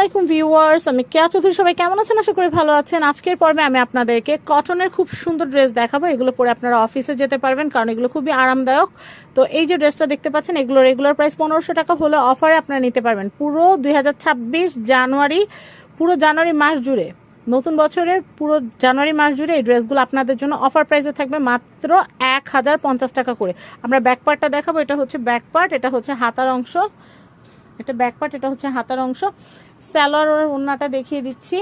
আলাইকুম ভিউয়ার্স, আমি কেয়া চৌধুরী। সবাই কেমন আছেন? আশা করি ভালো আছেন। আজকের পর্বে আমি আপনাদেরকে কটনের খুব সুন্দর ড্রেস দেখাবো। এগুলো পরে আপনারা অফিসে যেতে পারবেন, কারণ এগুলো খুবই আরামদায়ক। তো এই যে ড্রেসটা দেখতে পাচ্ছেন, এগুলো রেগুলার প্রাইস 1500 টাকা হলে অফারে আপনারা নিতে পারবেন পুরো 2026 জানুয়ারি, পুরো জানুয়ারি মাস জুড়ে, নতুন বছরের পুরো জানুয়ারি মাস জুড়ে এই ড্রেসগুলো আপনাদের জন্য অফার প্রাইসে থাকবে মাত্র 1050 টাকা করে। আমরা ব্যাক পার্টটা দেখাবো। এটা হচ্ছে ব্যাক পার্ট, এটা হচ্ছে হাতার অংশ, এটা ব্যাক পার্ট, এটা হচ্ছে হাতার অংশ। সালোয়ার আর ওড়নাটা দেখিয়ে দিচ্ছি।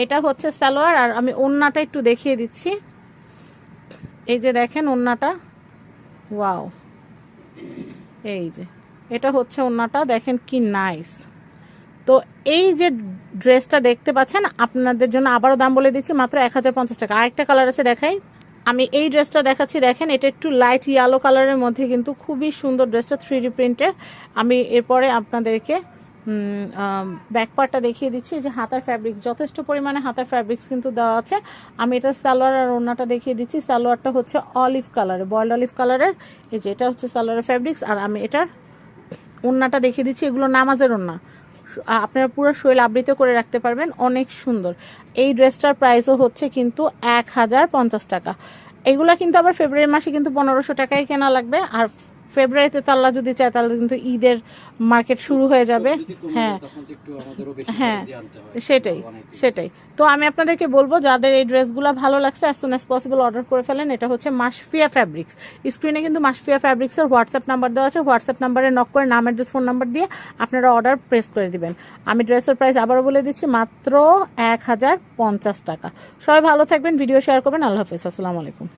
এটা হচ্ছে সালোয়ার, আর আমি ওড়নাটা একটু দেখিয়ে দিচ্ছি। এই যে দেখেন ওড়নাটা, ওয়াও, এই যে এটা হচ্ছে ওড়নাটা, দেখেন কি নাইস। তো এই যে ড্রেসটা দেখতে পাচ্ছেন, আপনাদের জন্য আবারও দাম বলে দিচ্ছি, মাত্র 1050 টাকা। আরেকটা কালার আছে, দেখাই। আমি এই ড্রেসটা দেখাচ্ছি, দেখেন এটা একটু লাইট ইয়েলো কালারের মধ্যে, কিন্তু খুবই সুন্দর ড্রেসটা, 3D প্রিন্টের। আমি এরপরে আপনাদেরকে ব্যাক পার্টটা দেখিয়ে দিচ্ছি। যে হাতার ফ্যাব্রিক্স, যথেষ্ট পরিমাণে হাতার ফ্যাব্রিক্স কিন্তু দেওয়া আছে। আমি এটা সালোয়ার আর ওড়নাটা দেখিয়ে দিচ্ছি। সালোয়ারটা হচ্ছে অলিভ কালারের, বয়েলড অলিভ কালারের। এই যে এটা হচ্ছে সালোয়ারের ফ্যাব্রিক্স, আর আমি এটার ওড়নাটা দেখিয়ে দিচ্ছি। এগুলো নামাজের ওড়না, আপনারা পুরো শরীর আবৃত করে রাখতে পারবেন, অনেক সুন্দর। এই ড্রেসটার প্রাইসও হচ্ছে কিন্তু 1050 টাকা। এগুলা কিন্তু আবার ফেব্রুয়ারি মাসে কিন্তু 1500 টাকায় কেনা লাগবে। আর ফেব্রুয়ারিতে তো আল্লাহ যদি চায় তাহলে কিন্তু ঈদের মার্কেট শুরু হয়ে যাবে। হ্যাঁ হ্যাঁ, সেটাই। তো আমি আপনাদেরকে বলবো, যাদের এই ড্রেসগুলো ভালো লাগছে, as soon as possible order করে ফেলেন। এটা হচ্ছে মাশফিয়া ফ্যাব্রিক্স। স্ক্রিনে কিন্তু মাশফিয়া ফ্যাব্রিক্সের হোয়াটসঅ্যাপ নাম্বার দেওয়া আছে। হোয়াটসঅ্যাপ নাম্বারে নক করে নাম, অ্যাড্রেস, ফোন নাম্বার দিয়ে আপনারা অর্ডার প্রেস করে দিবেন। আমি ড্রেসের প্রাইস আবারও বলে দিচ্ছি, মাত্র 1050 টাকা। সবাই ভালো থাকবেন, ভিডিও শেয়ার করবেন। আল্লাহ হাফেজ, আসসালামু আলাইকুম।